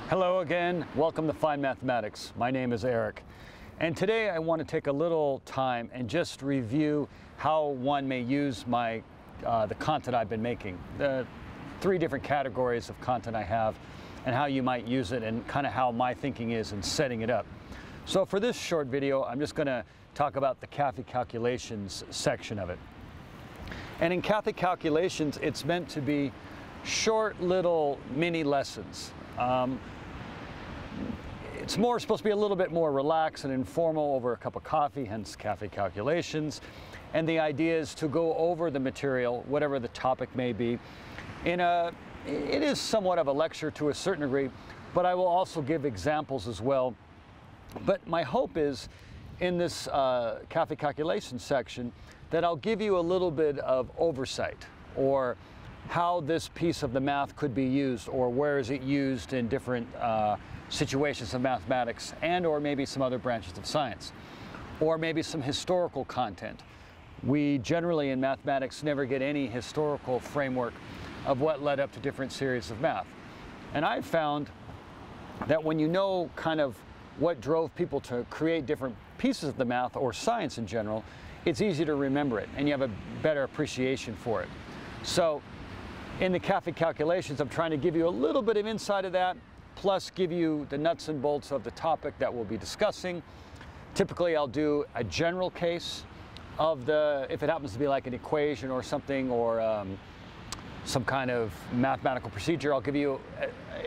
Hello again, welcome to Fine Mathematics. My name is Eric, and today I want to take a little time and just review how one may use the content I've been making, the 3 different categories of content I have, and how you might use it, and kind of how my thinking is in setting it up. So for this short video, I'm just going to talk about the Catholic calculations section of it. And in Catholic calculations, it's meant to be short little mini lessons. It's supposed to be a little bit more relaxed and informal over a cup of coffee, hence Catholic calculations. And the idea is to go over the material, whatever the topic may be. It is somewhat of a lecture to a certain degree, but I will also give examples as well. But my hope is, in this Catholic calculations section, that I'll give you a little bit of oversight, or how this piece of the math could be used, or where is it used in different situations of mathematics, and or maybe some other branches of science, or maybe some historical content. We generally in mathematics never get any historical framework of what led up to different series of math. And I've found that when you know kind of what drove people to create different pieces of the math or science in general, it's easy to remember it, and you have a better appreciation for it. So in the Catholic calculations, I'm trying to give you a little bit of insight of that, plus give you the nuts and bolts of the topic that we'll be discussing. Typically, I'll do a general case of if it happens to be like an equation or something, or some kind of mathematical procedure, I'll give you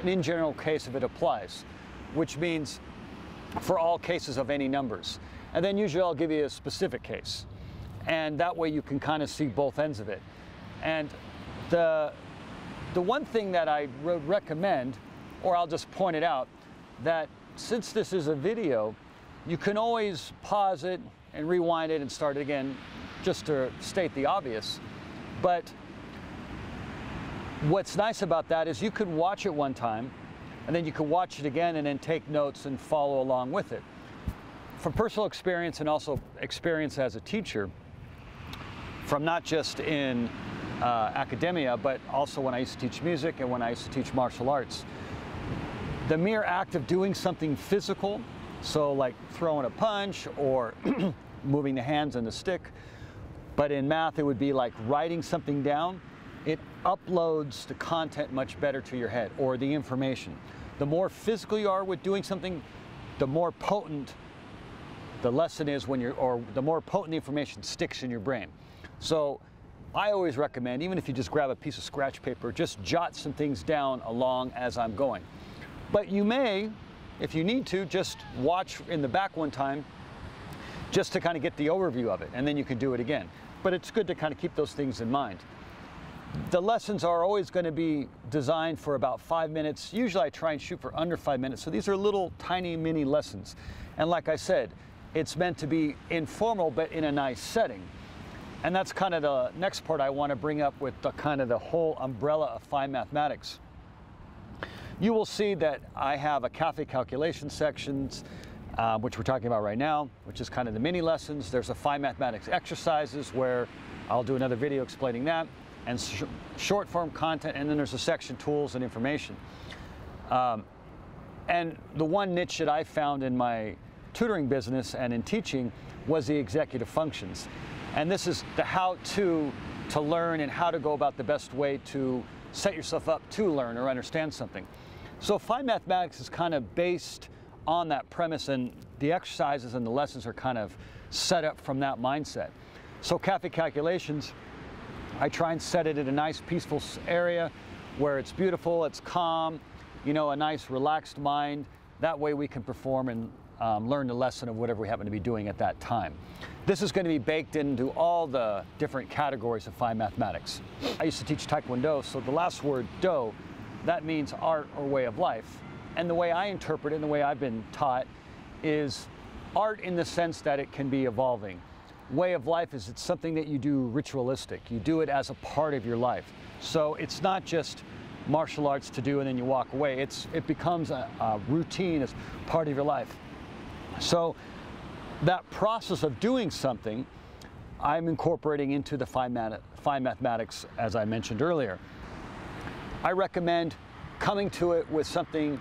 an in general case if it applies, which means for all cases of any numbers. And then usually I'll give you a specific case. And that way you can kind of see both ends of it. And the one thing that I would recommend, or I'll just point it out, that since this is a video, you can always pause it and rewind it and start it again, just to state the obvious. But what's nice about that is you could watch it one time, and then you can watch it again and then take notes and follow along with it. From personal experience, and also experience as a teacher, from not just in academia, but also when I used to teach music and when I used to teach martial arts, the mere act of doing something physical, so like throwing a punch or moving the hands and the stick, but in math it would be like writing something down. It uploads the content much better to your head, or the information. The more physical you are with doing something, the more potent the lesson is or the more potent the information sticks in your brain. So I always recommend, even if you just grab a piece of scratch paper, just jot some things down along as I'm going. But you may, if you need to, just watch in the back one time just to kind of get the overview of it, and then you can do it again. But it's good to kind of keep those things in mind. The lessons are always going to be designed for about 5 minutes. Usually I try and shoot for under 5 minutes. So these are little tiny mini lessons. And like I said, it's meant to be informal, but in a nice setting. And that's kind of the next part I want to bring up with the kind of the whole umbrella of fine mathematics. You will see that I have a Catholic calculation sections, which we're talking about right now, which is kind of the mini lessons. There's a fine mathematics exercises where I'll do another video explaining that, and short form content, and then there's a section tools and information. And the one niche that I found in my tutoring business and in teaching was the executive functions. And this is the how-to to learn, and how to go about the best way to set yourself up to learn or understand something. So fine mathematics is kind of based on that premise, and the exercises and the lessons are kind of set up from that mindset. So Catholic calculations, I try and set it in a nice peaceful area where it's beautiful, it's calm, you know, a nice relaxed mind. That way we can perform and learn the lesson of whatever we happen to be doing at that time. This is going to be baked into all the different categories of fine mathematics. I used to teach Taekwondo, so the last word, do, that means art or way of life. And the way I interpret it, and the way I've been taught, is art in the sense that it can be evolving. Way of life is it's something that you do ritualistic. You do it as a part of your life. So it's not just martial arts to do and then you walk away. It becomes a routine as part of your life. So that process of doing something I'm incorporating into the fine mathematics, as I mentioned earlier. I recommend coming to it with something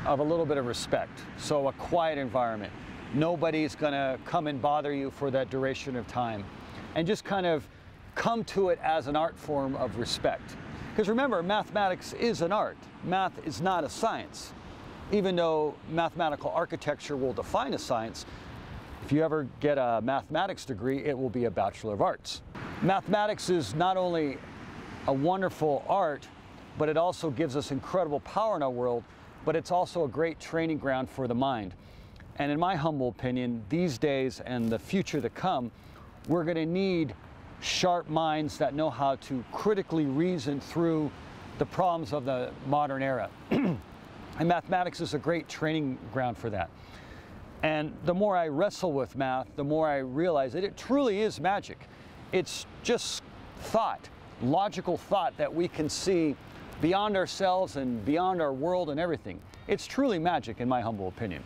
of a little bit of respect. So a quiet environment. Nobody's gonna come and bother you for that duration of time. And just kind of come to it as an art form of respect. Because remember, mathematics is an art. Math is not a science. Even though mathematical architecture will define a science, if you ever get a mathematics degree, it will be a Bachelor of Arts. Mathematics is not only a wonderful art, but it also gives us incredible power in our world, but it's also a great training ground for the mind. And in my humble opinion, these days and the future to come, we're going to need sharp minds that know how to critically reason through the problems of the modern era. And mathematics is a great training ground for that. And the more I wrestle with math, the more I realize that it truly is magic. It's just thought, logical thought that we can see beyond ourselves and beyond our world and everything. It's truly magic in my humble opinion.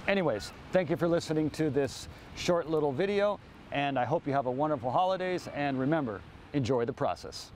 Anyways, thank you for listening to this short little video, and I hope you have a wonderful holidays, and remember, enjoy the process.